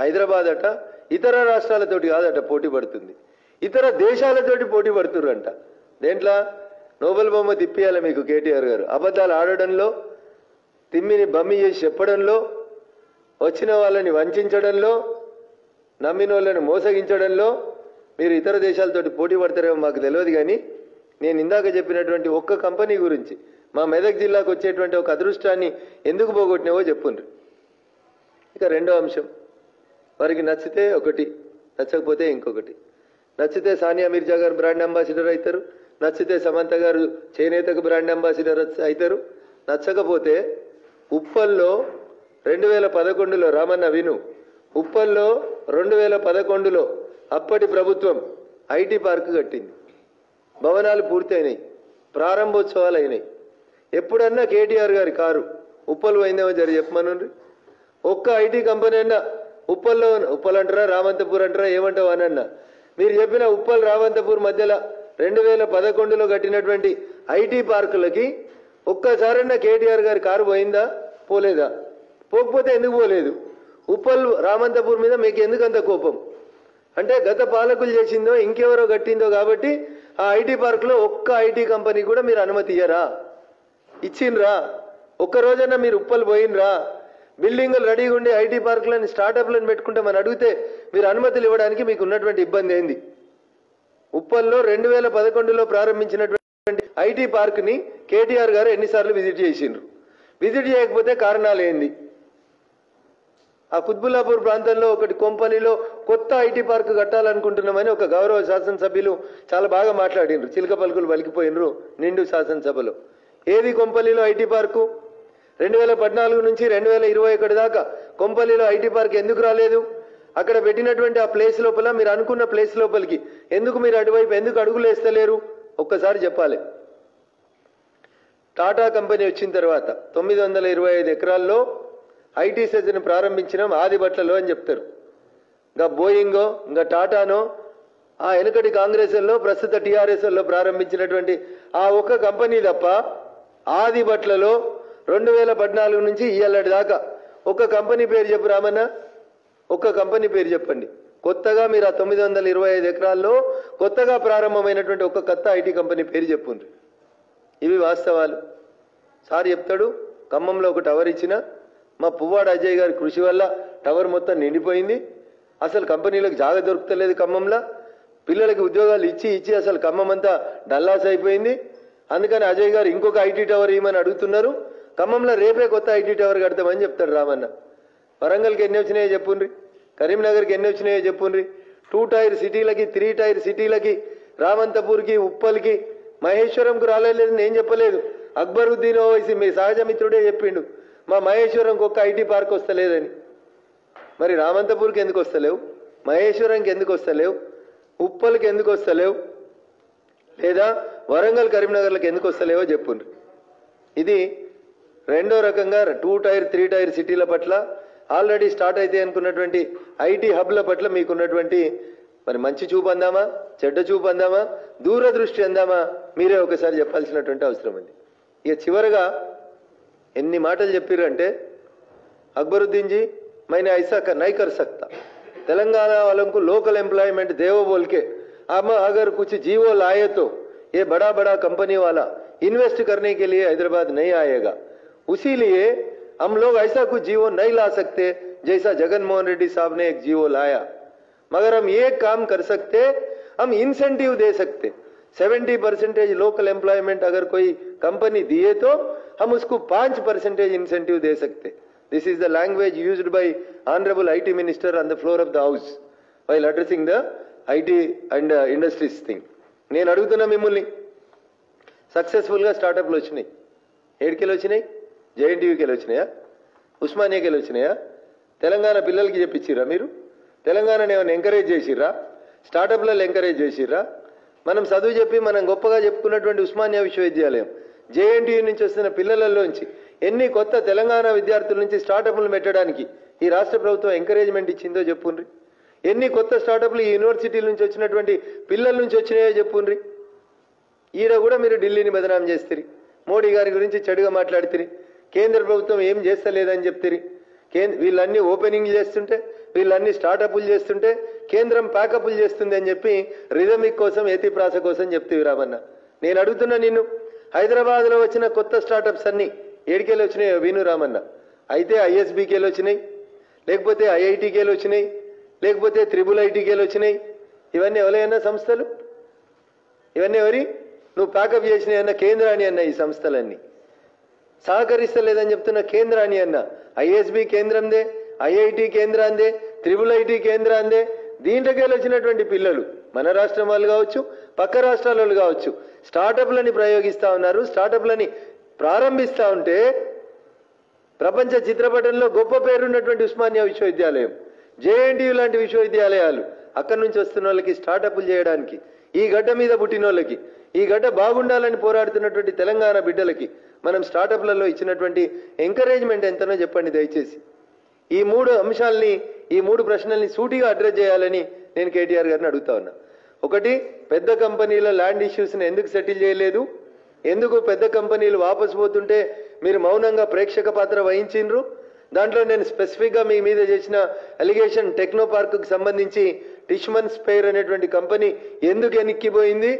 హైదరాబాద్ అట ఇతర రాష్ట్రాలతోటి కాదట పోటీ పడుతుంది, ఇతర దేశాలతోటి పోటీ పడుతుర్రంట. దేంట్లో? నోబెల్ బొమ్మ తిప్పియాలి మీకు కేటీఆర్ గారు. అబద్ధాలు ఆడడంలో, తిమ్మిని బమ్మి చేసి చెప్పడంలో, వచ్చిన వాళ్ళని వంచడంలో, నమ్మిన వాళ్ళని మోసగించడంలో మీరు ఇతర దేశాలతోటి పోటీ పడతారేమో మాకు తెలియదు. కానీ నేను ఇందాక చెప్పినటువంటి ఒక్క కంపెనీ గురించి, మా మెదక్ జిల్లాకు వచ్చేటువంటి ఒక అదృష్టాన్ని ఎందుకు పోగొట్టినావో చెప్పుండ్రు. ఇక రెండో అంశం, వారికి నచ్చితే ఒకటి, నచ్చకపోతే ఇంకొకటి. నచ్చితే సానియా మిర్జా గారు బ్రాండ్ అంబాసిడర్ అవుతారు, నచ్చితే సమంత గారు చేనేతకు బ్రాండ్ అంబాసిడర్ అవుతారు. నచ్చకపోతే ఉప్పల్లో 2011లో రామన్న విను, ఉప్పల్లో 2011లో అప్పటి ప్రభుత్వం ఐటీ పార్క్ కట్టింది, భవనాలు పూర్తయినాయి, ప్రారంభోత్సవాలు అయినాయి. ఎప్పుడన్నా కేటీఆర్ గారి కారు ఉప్పల్ పోయిందేమో జరి చెప్పమనండి. ఒక్క ఐటీ కంపెనీ అన్నా ఉప్పల్లో, ఉప్పల్ అంటారా రామంతపూర్ అంటారా ఏమంటావు అనన్నా, మీరు చెప్పిన ఉప్పల్ రామంతపూర్ మధ్యలో 2011లో కట్టినటువంటి ఐటీ పార్కులకి ఒక్కసారన్నా కేటీఆర్ గారి కారు పోయిందా? పోలేదా? పోకపోతే ఎందుకు పోలేదు? ఉప్పల్ రామంతపూర్ మీద మీకు ఎందుకు అంత కోపం? అంటే గత పాలకులు చేసిందో ఇంకెవరో కట్టిందో కాబట్టి ఆ ఐటీ పార్కులో ఒక్క ఐటీ కంపెనీ కూడా మీరు అనుమతి ఇయ్యరా? ఇచ్చిండ్రా? ఒక్కరోజన్నా మీరు ఉప్పల్ పోయినరా? బిల్డింగులు రెడీగా ఉండి ఐటీ పార్కులను స్టార్టప్లను పెట్టుకుంటామని అడిగితే మీరు అనుమతులు ఇవ్వడానికి మీకు ఉన్నటువంటి ఇబ్బంది ఏంది? ఉప్పల్లో 2011లో ప్రారంభించినటువంటి ఐటీ పార్క్ని కేటీఆర్ గారు ఎన్నిసార్లు విజిట్ చేసిండ్రు? విజిట్ చేయకపోతే కారణాలు ఏంది? ఆ కుత్బుల్లాపూర్ ప్రాంతంలో ఒకటి కొంపల్లిలో కొత్త ఐటీ పార్క్ కట్టాలనుకుంటున్నామని ఒక గౌరవ శాసనసభ్యులు చాలా బాగా మాట్లాడినరు. చిలక పలుకులు పలికిపోయినరు నిండు శాసనసభలో. ఏది కొంపల్లిలో ఐటీ పార్కు? 2014 నుంచి 2021 దాకా కొంపల్లిలో ఐటీ పార్క్ ఎందుకు రాలేదు? అక్కడ పెట్టినటువంటి ఆ ప్లేస్ లోపల మీరు అనుకున్న ప్లేస్ లోపలికి ఎందుకు మీరు అటువైపు ఎందుకు అడుగులు వేస్తలేరు? ఒక్కసారి చెప్పాలి. టాటా కంపెనీ వచ్చిన తర్వాత 925 ఎకరాల్లో ఐటీ సెజ్ను ప్రారంభించినాం ఆదిబట్లలో అని చెప్తారు. ఇంకా బోయింగో ఇంకా టాటానో ఆ వెనుకటి కాంగ్రెస్లో ప్రస్తుత టీఆర్ఎస్లో ప్రారంభించినటువంటి ఆ ఒక్క కంపెనీ తప్ప ఆదిబట్లలో 2014 నుంచి ఇయ్యాలటి దాకా ఒక్క కంపెనీ పేరు చెప్పు రామన్న, ఒక్క కంపెనీ పేరు చెప్పండి. కొత్తగా మీరు ఆ 925 ఎకరాల్లో కొత్తగా ప్రారంభమైనటువంటి ఒక్క కొత్త ఐటీ కంపెనీ పేరు చెప్పుండ్రి. ఇవి వాస్తవాలు. సార్ చెప్తాడు ఖమ్మంలో ఒక టవర్ ఇచ్చిన మా పువ్వాడ అజయ్ గారి కృషి వల్ల టవర్ మొత్తం నిండిపోయింది. అసలు కంపెనీలకు జాగ దొరుకుతలేదు ఖమ్మంలో. పిల్లలకి ఉద్యోగాలు ఇచ్చి అసలు ఖమ్మం అంతా డల్లాస్ అయిపోయింది. అందుకని అజయ్ గారు ఇంకొక ఐటీ టవర్ ఇవ్వమని అడుగుతున్నారు. ఖమ్మంలో రేపే కొత్త ఐటీ టవర్ కడతామని చెప్తాడు రామన్న. వరంగల్కి ఎన్ని వచ్చినాయో చెప్పుండ్రి, కరీంనగర్కి ఎన్ని వచ్చినాయో చెప్పుండ్రి. 2 టైర్ సిటీలకి 3 టైర్ సిటీలకి రామంతపూర్కి ఉప్పల్కి మహేశ్వరంకు రాలేదు నేను చెప్పలేదు. అక్బరుద్దీన్ ఓవైసీ మీ సహజ మిత్రుడే చెప్పిండు మా మహేశ్వరంకి ఒక్క ఐటీ పార్క్ వస్తలేదని. మరి రామంతపూర్కి ఎందుకు వస్తలేవు? మహేశ్వరంకి ఎందుకు వస్తలేవు? ఉప్పల్కి ఎందుకు వస్తలేవు? లేదా వరంగల్ కరీంనగర్లకు ఎందుకు వస్తలేవో చెప్పుండ్రి. ఇది రెండో రకంగా 2 టైర్ 3 టైర్ సిటీల పట్ల ఆల్రెడీ స్టార్ట్ అయితే అనుకున్నటువంటి ఐటీ హబ్ల పట్ల మీకున్నటువంటి మరి మంచి చూపు అందామా, చెడ్డ చూపు అందామా, దూరదృష్టి అందామా, మీరే ఒకసారి చెప్పాల్సినటువంటి అవసరం ఉంది. ఇక చివరగా ఎన్ని మాటలు చెప్పారంటే अकबरुद्दीन जी मैंने ऐसा नहीं कर सकता, तेलंगाना वालों को लोकल एम्प्लॉयमेंट देवो बोल के अब अगर कुछ जीवो लाए तो ये बड़ा बड़ा कंपनी वाला इन्वेस्ट करने के लिए हैदराबाद नहीं आएगा, उसीलिए हम लोग ऐसा कुछ जीवो नहीं ला सकते जैसा जगनमोहन रेड्डी साहब ने एक जीवो लाया, मगर हम ये काम कर सकते, हम इंसेंटिव दे सकते 70% लोकल एम्प्लॉयमेंट अगर कोई कंपनी दिए तो हम उसको 5% इंसेंटिव दे सकते. This is the language used by Honorable IT Minister on the floor of the House while addressing the IT and industries thing. నేను అడుగుతున్నా మిమ్మల్ని, సక్సెస్ఫుల్గా స్టార్టప్లు వచ్చినాయి, ఏడుకెళ్ళి వచ్చినాయి, జేఎన్టీయూకెళ్ళి వచ్చినాయా, ఉస్మానియాకెళ్ళి వచ్చినాయా, తెలంగాణ పిల్లలకి చెప్పించిర్రా మీరు? తెలంగాణని ఏమైనా ఎంకరేజ్ చేసిర్రా? స్టార్టప్లలో ఎంకరేజ్ చేసిర్రా? మనం చదువు చెప్పి మనం గొప్పగా చెప్పుకున్నటువంటి ఉస్మానియా విశ్వవిద్యాలయం జేఎన్టీయూ నుంచి వస్తున్న పిల్లలలోంచి ఎన్ని కొత్త తెలంగాణ విద్యార్థుల నుంచి స్టార్టప్లు పెట్టడానికి ఈ రాష్ట్ర ప్రభుత్వం ఎంకరేజ్మెంట్ ఇచ్చిందో చెప్పుండ్రి. ఎన్ని కొత్త స్టార్టప్లు ఈ యూనివర్సిటీల నుంచి వచ్చినటువంటి పిల్లల నుంచి వచ్చినాయో చెప్పుండ్రి. ఈడ కూడా మీరు ఢిల్లీని బదనాం చేస్తారు, మోడీ గారి గురించి చెడుగా మాట్లాడుతుంది, కేంద్ర ప్రభుత్వం ఏం చేస్తలేదని చెప్తారు. వీళ్ళన్నీ ఓపెనింగ్ చేస్తుంటే, వీళ్ళన్నీ స్టార్టప్లు చేస్తుంటే కేంద్రం ప్యాకప్లు చేస్తుంది అని చెప్పి రిథమిక్ కోసం ఎతిప్రాస కోసం చెప్తేవి రామన్న. నేను అడుగుతున్నా నిన్ను, హైదరాబాద్లో వచ్చిన కొత్త స్టార్టప్స్ అన్నీ ఏడికెళ్ళి వచ్చినాయో విను రామన్న. అయితే ఐఎస్బీకేలు వచ్చినాయి, లేకపోతే ఐఐటీకేలు వచ్చినాయి, లేకపోతే త్రిబుల్ ఐటీకేలు వచ్చినాయి. ఇవన్నీ ఎవరైనా సంస్థలు? ఇవన్నీ ఎవరి నువ్వు ప్యాకప్ చేసినాయి అన్న కేంద్రాన్ని అన్న. ఈ సంస్థలన్నీ సహకరిస్తలేదని చెప్తున్న కేంద్రాన్ని అన్న. ఐఎస్బీ కేంద్రందే, ఐఐటి కేంద్రాందే, త్రిబుల్ ఐటీ కేంద్రాందే. దీంట్లోకెళ్ళి వచ్చినటువంటి పిల్లలు మన రాష్ట్రం వాళ్ళు కావచ్చు, పక్క రాష్ట్రాల వాళ్ళు కావచ్చు, స్టార్టప్లని ప్రయోగిస్తూ ఉన్నారు. స్టార్టప్లని ప్రారంభిస్తూ ఉంటే ప్రపంచ చిత్రపటంలో గొప్ప పేరున్నటువంటి ఉస్మానియా విశ్వవిద్యాలయం, జేఎన్టీయూ లాంటి విశ్వవిద్యాలయాలు అక్కడి నుంచి వస్తున్న వాళ్ళకి స్టార్టప్లు చేయడానికి, ఈ గడ్డ మీద పుట్టిన వాళ్ళకి, ఈ గడ్డ బాగుండాలని పోరాడుతున్నటువంటి తెలంగాణ బిడ్డలకి మనం స్టార్టప్లలో ఇచ్చినటువంటి ఎంకరేజ్మెంట్ ఎంతనో చెప్పండి దయచేసి. ఈ 3 అంశాలని, ఈ 3 ప్రశ్నల్ని సూటిగా అడ్రస్ చేయాలని నేను కేటీఆర్ గారిని అడుగుతా ఉన్నా. ఒకటి, పెద్ద కంపెనీల ల్యాండ్ ఇష్యూస్ని ఎందుకు సెటిల్ చేయలేదు? ఎందుకు పెద్ద కంపెనీలు వాపసు పోతుంటే మీరు మౌనంగా ప్రేక్షక పాత్ర వహించిండ్రు? దాంట్లో నేను స్పెసిఫిక్గా మీ మీద చేసిన అలిగేషన్ టెక్నో పార్క్కి సంబంధించి టిష్మన్ స్పేర్ అనేటువంటి కంపెనీ ఎందుకు ఎనిక్కిపోయింది?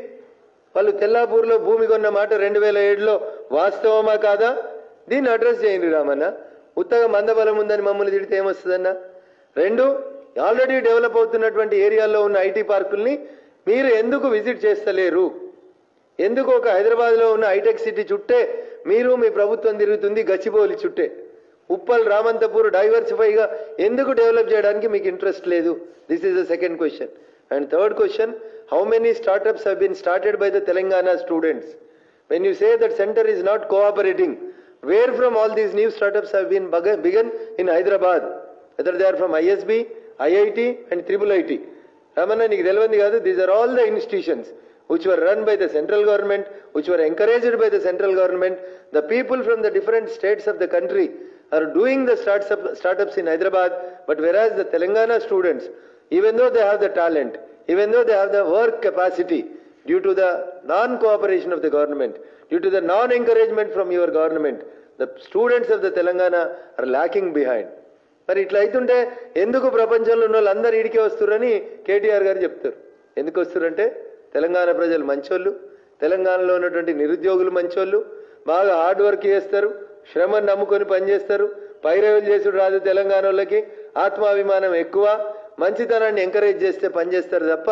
వాళ్ళు తెల్లాపూర్లో భూమి కొన్న మాట 2007లో వాస్తవమా కాదా? దీన్ని అడ్రస్ చేయండి రామన్న. ఉత్తగా మందబలం ఉందని మమ్మల్ని తిడితే ఏమొస్తుందన్న? 2, ఆల్రెడీ డెవలప్ అవుతున్నటువంటి ఏరియాల్లో ఉన్న ఐటీ పార్కుల్ని మీరు ఎందుకు విజిట్ చేస్తలేరు? ఎందుకు ఒక హైదరాబాద్లో ఉన్న హైటెక్ సిటీ చుట్టే మీరు మీ ప్రభుత్వం తిరుగుతుంది, గచ్చిబౌలి చుట్టే ఉప్పల్ రామంతపూర్ డైవర్సిఫైగా ఎందుకు డెవలప్ చేయడానికి మీకు ఇంట్రెస్ట్ లేదు? This is the second question. And third question, how many startups have been started by the Telangana students? When you say that centre is not cooperating, where from all these new startups have been begun in Hyderabad, whether they are from ISB, IIT and IIIT. Ramana, నీకు తెలియదు కాదు, these are all the institutions which were run by the central government, which were encouraged by the central government. The people from the different states of the country are doing the startups in Hyderabad, but whereas the Telangana students, even though they have the talent, even though they have the work capacity, due to the non-cooperation of the government, due to the non-encouragement from your government, the students of the Telangana are lacking behind. మరి ఇట్లా అవుతుంటే ఎందుకు ప్రపంచంలో ఉన్న వాళ్ళందరూ ఈడికే వస్తున్నారని కేటీఆర్ గారు చెప్తారు. ఎందుకు వస్తున్నారంటే తెలంగాణ ప్రజలు మంచోళ్ళు, తెలంగాణలో ఉన్నటువంటి నిరుద్యోగులు మంచోళ్ళు, బాగా హార్డ్ వర్క్ చేస్తారు, శ్రమను నమ్ముకొని పనిచేస్తారు, పైరవులు చేసుడు రాదు తెలంగాణ వాళ్ళకి, ఆత్మాభిమానం ఎక్కువ, మంచితనాన్ని ఎంకరేజ్ చేస్తే పనిచేస్తారు తప్ప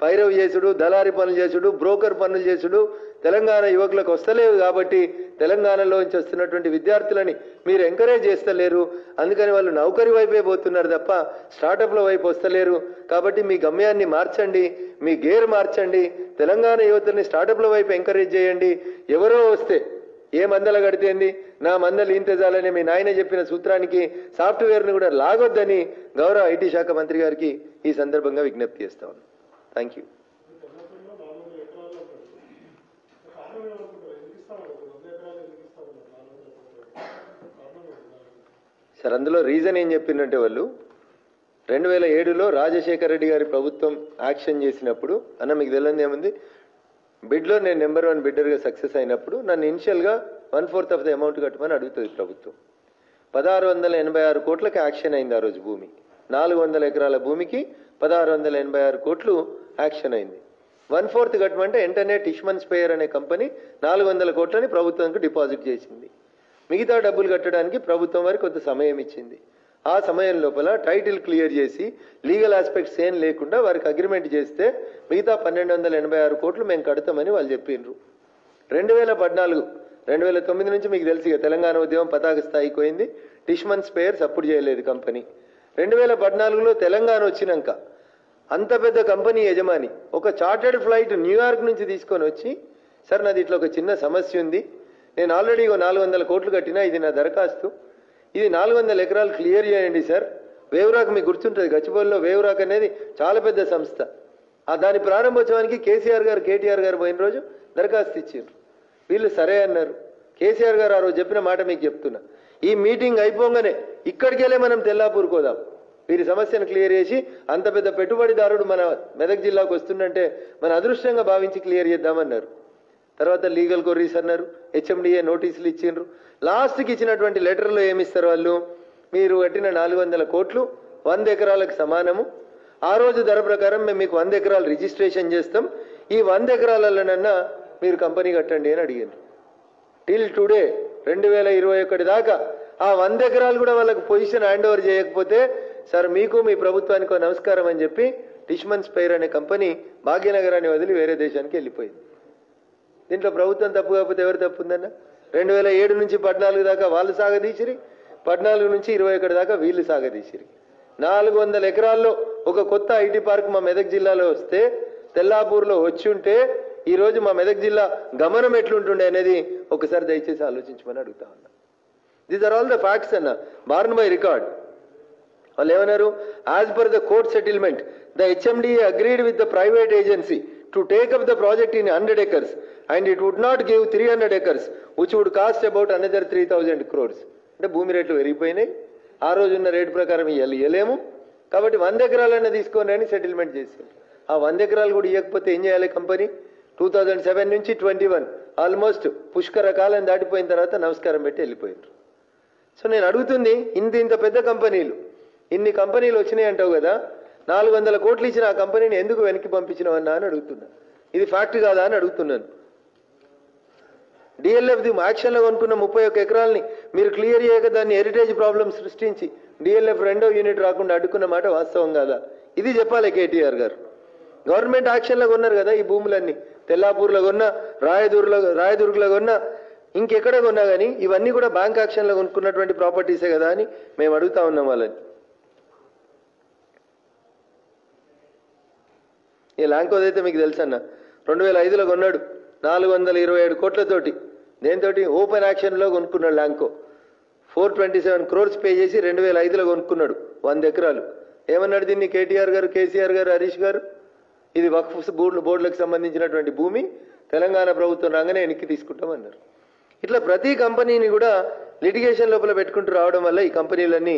పైరవ్ చేసుడు, దళారి పనులు చేసుడు, బ్రోకర్ పనులు చేసుడు తెలంగాణ యువకులకు వస్తలేవు. కాబట్టి తెలంగాణలోంచి వస్తున్నటువంటి విద్యార్థులని మీరు ఎంకరేజ్ చేస్తలేరు. అందుకని వాళ్ళు నౌకరీ వైపే పోతున్నారు తప్ప స్టార్టప్ల వైపు వస్తలేరు. కాబట్టి మీ గమ్యాన్ని మార్చండి, మీ గేర్ మార్చండి, తెలంగాణ యువతని స్టార్టప్ల వైపు ఎంకరేజ్ చేయండి. ఎవరో వస్తే ఏ మందల కడితేంది, నా మందలు ఇంతజాలని మీ నాయన చెప్పిన సూత్రానికి సాఫ్ట్వేర్ను కూడా లాగొద్దని గౌరవ ఐటీ శాఖ మంత్రి గారికి ఈ సందర్భంగా విజ్ఞప్తి చేస్తా ఉన్నాను. Thank you. సార్, అందులో రీజన్ ఏం చెప్పిందంటే వాళ్ళు 2007లో రాజశేఖర రెడ్డి గారి ప్రభుత్వం యాక్షన్ చేసినప్పుడు, అన్న మీకు తెలియదు ఏముంది, బిడ్లో నేను నెంబర్ 1 బిడ్డర్గా సక్సెస్ అయినప్పుడు నన్ను ఇనిషియల్గా 1/4 ఆఫ్ ద అమౌంట్ కట్టమని అడుగుతుంది ప్రభుత్వం. 1686 కోట్లకి యాక్షన్ అయింది ఆ రోజు భూమి. 400 ఎకరాల భూమికి 1686 కోట్లు యాక్షన్ అయింది. 1/4 కట్టమంటే వెంటనే టిష్మన్ స్పేయర్ అనే కంపెనీ 400 కోట్లని ప్రభుత్వానికి డిపాజిట్ చేసింది. మిగతా డబ్బులు కట్టడానికి ప్రభుత్వం వారికి కొంత సమయం ఇచ్చింది. ఆ సమయం లోపల టైటిల్ క్లియర్ చేసి లీగల్ ఆస్పెక్ట్స్ ఏం లేకుండా వారికి అగ్రిమెంట్ చేస్తే మిగతా 1286 కోట్లు మేము కడతామని వాళ్ళు చెప్పిండ్రు. 2014, 2009 నుంచి మీకు తెలుసు తెలంగాణ ఉద్యమం పతాక స్థాయికి పోయింది. టిష్మన్ స్పేయర్స్ అప్పుడు చేయలేదు కంపెనీ. 2014లో తెలంగాణ వచ్చినాక అంత పెద్ద కంపెనీ యజమాని ఒక చార్టర్డ్ ఫ్లైట్ న్యూయార్క్ నుంచి తీసుకొని వచ్చి, సార్ నాది ఇట్లా ఒక చిన్న సమస్య ఉంది, నేను ఆల్రెడీ 400 కోట్లు కట్టినా, ఇది నా దరఖాస్తు, ఇది 400 ఎకరాలు క్లియర్ చేయండి సార్. వేవ్రాక్ మీకు గుర్తుంటుంది, గచ్చిబౌలిలో వేవ్రాక్ అనేది చాలా పెద్ద సంస్థ. దాని ప్రారంభోత్సవానికి కేసీఆర్ గారు కేటీఆర్ గారు పోయిన రోజు దరఖాస్తు ఇచ్చారు. వీళ్ళు సరే అన్నారు. కేసీఆర్ గారు ఆ రోజు చెప్పిన మాట మీకు చెప్తున్నా, ఈ మీటింగ్ అయిపోగానే ఇక్కడికెళ్ళే మనం తెల్లాపూర్ కోదాం, వీరి సమస్యను క్లియర్ చేసి, అంత పెద్ద పెట్టుబడిదారుడు మన మెదక్ జిల్లాకు వస్తుందంటే మన అదృష్టంగా భావించి క్లియర్ చేద్దామన్నారు. తర్వాత లీగల్ కొర్రీస్ అన్నారు, హెచ్ఎండిఏ నోటీసులు ఇచ్చిండ్రు. లాస్ట్కి ఇచ్చినటువంటి లెటర్లో ఏమిస్తారు వాళ్ళు, మీరు కట్టిన 400 కోట్లు 100 ఎకరాలకు సమానము, ఆ రోజు ధర ప్రకారం మేము మీకు 100 ఎకరాలు రిజిస్ట్రేషన్ చేస్తాం, ఈ 100 ఎకరాలలోనన్నా మీరు కంపెనీ కట్టండి అని అడిగారు. టిల్ టుడే 2021 దాకా ఆ 100 ఎకరాలు కూడా వాళ్ళకు పొజిషన్ హ్యాండ్ ఓవర్ చేయకపోతే, సార్ మీకు మీ ప్రభుత్వానికి నమస్కారం అని చెప్పి టిష్మన్ స్పైర్ అనే కంపెనీ భాగ్యనగరాన్ని వదిలి వేరే దేశానికి వెళ్ళిపోయింది. దీంట్లో ప్రభుత్వం తప్పు కాకపోతే ఎవరు తప్పు ఉందన్న? 2007 నుంచి 14 దాకా వాళ్ళు సాగదీసిరి, 14 నుంచి 21 దాకా వీళ్ళు సాగదీసిరి. 400 ఎకరాల్లో ఒక కొత్త ఐటీ పార్క్ మా మెదక్ జిల్లాలో వస్తే, తెల్లాపూర్లో వచ్చి ఉంటే ఈ రోజు మా మెదక్ జిల్లా గమనం ఎట్లుంటుండే అనేది ఒకసారి దయచేసి ఆలోచించమని అడుగుతా ఉన్నా. These are all the facts అన్న, బార్న్ బై రికార్డ్. వాళ్ళు ఏమన్నారు, as per the court settlement the HMDA agreed with the private agency to take up the project in 100 acres and it would not give 300 acres which would cost about another 3000 crores. అంటే భూమి రేట్లు పెరిగిపోయినాయి, ఆ రోజున్న రేటు ప్రకారం ఇవ్వలేము, కాబట్టి 100 ఎకరాలన్నా తీసుకోండి అని సెటిల్మెంట్ చేశారు. ఆ 100 ఎకరాలు కూడా ఇవ్వకపోతే ఏం చేయాలి కంపెనీ? 2007 నుంచి 21 ఆల్మోస్ట్ పుష్కర కాలం దాటిపోయిన తర్వాత నమస్కారం పెట్టి వెళ్ళిపోయారు. సో నేను అడుగుతుంది, ఇంత పెద్ద కంపెనీలు, ఇన్ని కంపెనీలు వచ్చినాయి అంటావు కదా, 400 కోట్లు ఇచ్చిన ఆ కంపెనీని ఎందుకు వెనక్కి పంపించినవన్నా అని అడుగుతున్నా. ఇది ఫ్యాక్ట్ కాదా అని అడుగుతున్నాను. డిఎల్ఎఫ్ ది యాక్షన్లో కొనుక్కున్న 31 ఎకరాలని మీరు క్లియర్ చేయక దాన్ని హెరిటేజ్ ప్రాబ్లం సృష్టించి డిఎల్ఎఫ్ 2వ యూనిట్ రాకుండా అడ్డుకున్న మాట వాస్తవం కాదా? ఇది చెప్పాలి కేటీఆర్ గారు. గవర్నమెంట్ యాక్షన్లో కొన్నారు కదా ఈ భూములన్నీ, తెల్లాపూర్లో కొన్నా, రాయదుర్గలో కొన్నా, ఇంకెక్కడ కొన్నా కానీ ఇవన్నీ కూడా బ్యాంక్ యాక్షన్లో కొనుక్కున్నటువంటి ప్రాపర్టీసే కదా అని మేము అడుగుతా ఉన్నాం వాళ్ళని. ఈ ల్యాంకోది అయితే మీకు తెలుసన్న 2005లో కొన్నాడు 427 కోట్లతోటి. దేంతోటి? ఓపెన్ యాక్షన్లో కొనుక్కున్నాడు ల్యాంకో. 427 crores పే చేసి 2005లో కొనుక్కున్నాడు 100 ఎకరాలు. ఏమన్నాడు దీన్ని కేటీఆర్ గారు, కేసీఆర్ గారు, హరీష్ గారు? ఇది వక్ఫ్ బోర్డులకు సంబంధించినటువంటి భూమి, తెలంగాణ ప్రభుత్వం రాగానే వెనక్కి తీసుకుంటామన్నారు. ఇట్లా ప్రతి కంపెనీని కూడా లిటిగేషన్ లోపల పెట్టుకుంటూ రావడం వల్ల ఈ కంపెనీలన్నీ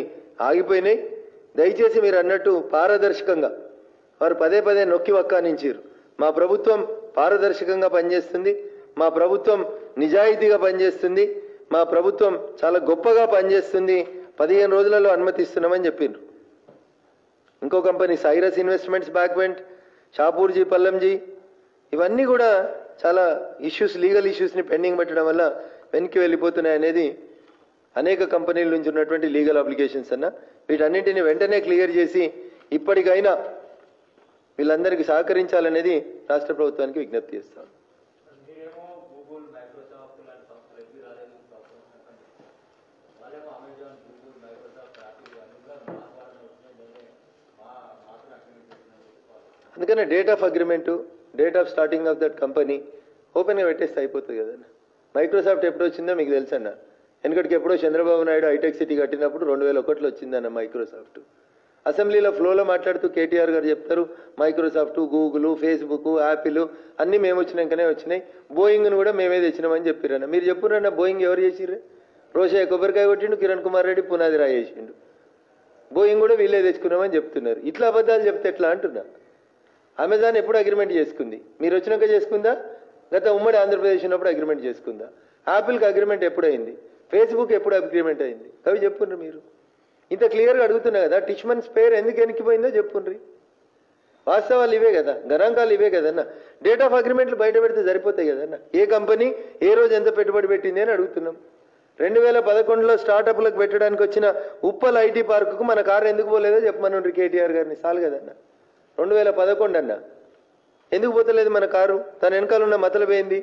ఆగిపోయినాయి. దయచేసి మీరు అన్నట్టు పారదర్శకంగా వారు పదే పదే నొక్కి వక్కానించారు. మా ప్రభుత్వం పారదర్శకంగా పనిచేస్తుంది, మా ప్రభుత్వం నిజాయితీగా పనిచేస్తుంది, మా ప్రభుత్వం చాలా గొప్పగా పనిచేస్తుంది, 15 రోజులలో అనుమతిస్తున్నామని చెప్పిండ్రు. ఇంకో company Cyrus investments back vent, Shapoorji, Pallonji, ఇవన్నీ కూడా చాలా ఇష్యూస్, లీగల్ ఇష్యూస్ని పెండింగ్ పెట్టడం వల్ల వెనక్కి వెళ్ళిపోతున్నాయి అనేది అనేక కంపెనీల నుంచి ఉన్నటువంటి లీగల్ అప్లికేషన్స్ అన్న. వీటన్నింటినీ వెంటనే క్లియర్ చేసి ఇప్పటికైనా వీళ్ళందరికీ సహకరించాలనేది రాష్ట్ర ప్రభుత్వానికి విజ్ఞప్తి చేస్తాను. అందుకనే date of agreement, date of starting of that company ఓపెన్గా పెట్టేస్తే అయిపోతుంది కదన్న. మైక్రోసాఫ్ట్ ఎప్పుడు వచ్చిందో మీకు తెలుసన్న. వెనకటికి ఎప్పుడో చంద్రబాబు నాయుడు హైటెక్ సిటీ కట్టినప్పుడు 2001లో వచ్చిందన్న మైక్రోసాఫ్ట్. అసెంబ్లీలో ఫ్లోలో మాట్లాడుతూ కేటీఆర్ గారు చెప్తారు మైక్రోసాఫ్ట్, గూగుల్, ఫేస్బుక్, యాపిల్ అన్నీ మేము వచ్చినాకనే వచ్చినాయి, బోయింగ్ను కూడా మేమే తెచ్చినామని చెప్పారన్న. మీరు చెప్పురన్న బోయింగ్ ఎవరు చేసిర్రు? రోషయ్య కొబ్బరికాయ కొట్టిండు, కిరణ్ కుమార్ రెడ్డి పునాది రాయేసిండు. బోయింగ్ కూడా వీళ్ళే తెచ్చుకున్నామని చెప్తున్నారు. ఇట్లా అబద్ధాలు చెప్తే ఎట్లా అంటున్నా. అమెజాన్ ఎప్పుడు అగ్రిమెంట్ చేసుకుంది? మీరు వచ్చినాక చేసుకుందా? గత ఉమ్మడి ఆంధ్రప్రదేశ్ ఉన్నప్పుడు అగ్రిమెంట్ చేసుకుందా? యాపిల్కి అగ్రిమెంట్ ఎప్పుడైంది? ఫేస్బుక్ ఎప్పుడు అగ్రిమెంట్ అయింది? అవి చెప్పుండ్రి. మీరు ఇంత క్లియర్గా అడుగుతున్నా కదా, టిష్మన్స్ పేరు ఎందుకు వెనక్కిపోయిందో చెప్పుండ్రి. వాస్తవాలు ఇవే కదా, గణాంకాలు ఇవే కదన్న. డేట్ ఆఫ్ అగ్రిమెంట్లు బయట పెడితే సరిపోతాయి కదన్న. ఏ కంపెనీ ఏ రోజు ఎంత పెట్టుబడి పెట్టింది అని అడుగుతున్నాం. 2011లో స్టార్టప్లకు పెట్టడానికి వచ్చిన ఉప్పల్ ఐటీ పార్కుకు మన కారు ఎందుకు పోలేదో చెప్పమనుండ్రి కేటీఆర్ గారిని. చాలు కదన్న. 2011 అన్న ఎందుకు పోతలేదు మన కారు? తన వెనకాల ఉన్న మతలబేంది?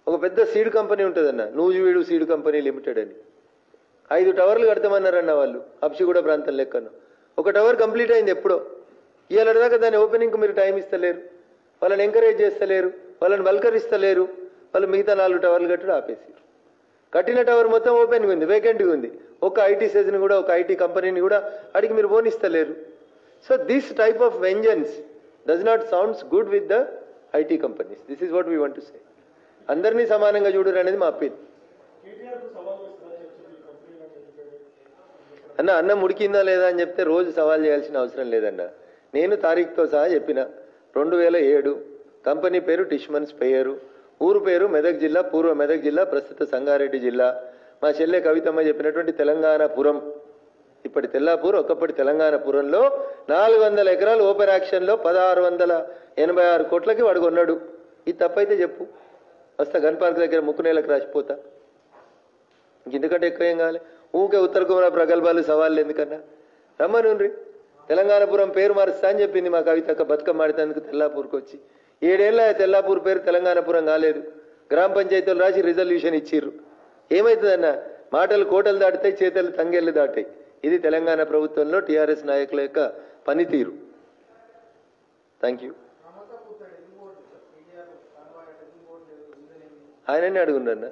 ఒక పెద్ద సీడ్ కంపెనీ ఉంటుందన్న, నూజివీడు సీడ్ కంపెనీ లిమిటెడ్ అని. 5 టవర్లు కడతామన్నారన్న వాళ్ళు, హబ్సిగూడ ప్రాంతం లెక్కన. ఒక టవర్ కంప్లీట్ అయింది ఎప్పుడో. ఇవాళ దాకా దాని ఓపెనింగ్కి మీరు టైం ఇస్తలేరు, వాళ్ళని ఎంకరేజ్ చేస్తలేరు, వాళ్ళని వల్కరిస్తలేరు. వాళ్ళు మిగతా 4 టవర్లు కట్టడం ఆపేసారు. కట్టిన టవర్ మొత్తం ఓపెన్గా ఉంది, వేకెంట్గా ఉంది. ఒక ఐటీ సెజ్ని కూడా, ఒక ఐటీ కంపెనీని కూడా అడిగి మీరు పోనిస్తలేరు. So this type of vengeance does not sounds good with the IT companies. This is what we want to say. అందరినీ సమానంగా చూడరు అనేది మా అప్పీల్. అన్నం ఉడికిందా లేదా అని చెప్తే రోజు సవాల్ చేయాల్సిన అవసరం లేదన్న. నేను తారీఖుతో సహా చెప్పిన 2007 కంపెనీ పేరు టిష్మన్స్ పేరు, ఊరు పేరు మెదక్ జిల్లా, పూర్వ మెదక్ జిల్లా, ప్రస్తుత సంగారెడ్డి జిల్లా. మా చెల్లె కవితమ్మ చెప్పినటువంటి తెలంగాణపురం, ఇప్పటి తెల్లాపూర్, ఒకప్పటి తెలంగాణపురంలో 400 ఎకరాలు ఓపెన్ యాక్షన్లో 1686 కోట్లకి వాడు కొన్నాడు. ఇది తప్పైతే చెప్పు, వస్తా గన్ పార్క్ దగ్గర ముక్కునేలకు రాసిపోతా. ఇంకెందుకంటే ఎక్కువ ఏం కావాలి? ఊకే ఉత్తర కుమార ప్రగల్భాలు సవాళ్ళు ఎందుకన్నా? రమ్మనుండ్రి. తెలంగాణపురం పేరు మారుస్తా అని చెప్పింది మా కవితక్క బతుకమ్మ ఆడినందుకు తెల్లాపూర్కి వచ్చి. 7 ఏళ్ళ తెల్లాపూర్ పేరు తెలంగాణపురం కాలేదు. గ్రామ పంచాయతీలు రాసి రిజల్యూషన్ ఇచ్చిర్రు. ఏమవుతుందన్న? మాటలు కోటలు దాటుతాయి, చేతలు తంగేళ్లు దాటాయి. ఇది తెలంగాణ ప్రభుత్వంలో టీఆర్ఎస్ నాయకుల యొక్క పనితీరు. Thank you. ఆయననే అడుగుండన్న.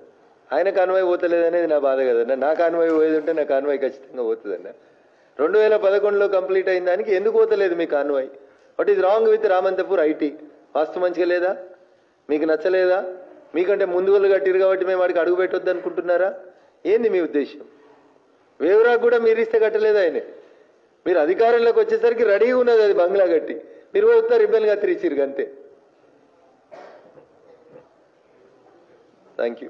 ఆయన కాన్వాయ్ పోతలేదనేది నా బాధ కదన్న. నా కాన్వాయ్ పోయేది ఉంటే నా కాన్వాయ్ ఖచ్చితంగా పోతుందన్న. 2011లో కంప్లీట్ అయిన దానికి ఎందుకు పోతలేదు మీ convoy? What is wrong with Ramanthapur IT? వాస్తు మంచిగా లేదా? మీకు నచ్చలేదా? మీకంటే ముందు వాళ్ళు కట్టిరు కాబట్టి మేము వాడికి అడుగు పెట్టొద్దు అనుకుంటున్నారా? ఏంది మీ ఉద్దేశం? వేవరాకు కూడా మీరు ఇస్తే కట్టలేదు ఆయన. మీరు అధికారంలోకి వచ్చేసరికి రెడీగా ఉన్నది అది బంగ్లా కట్టి, మీరు పోతారు ఇబ్బందిగా తిరిచిరు అంతే. Thank you.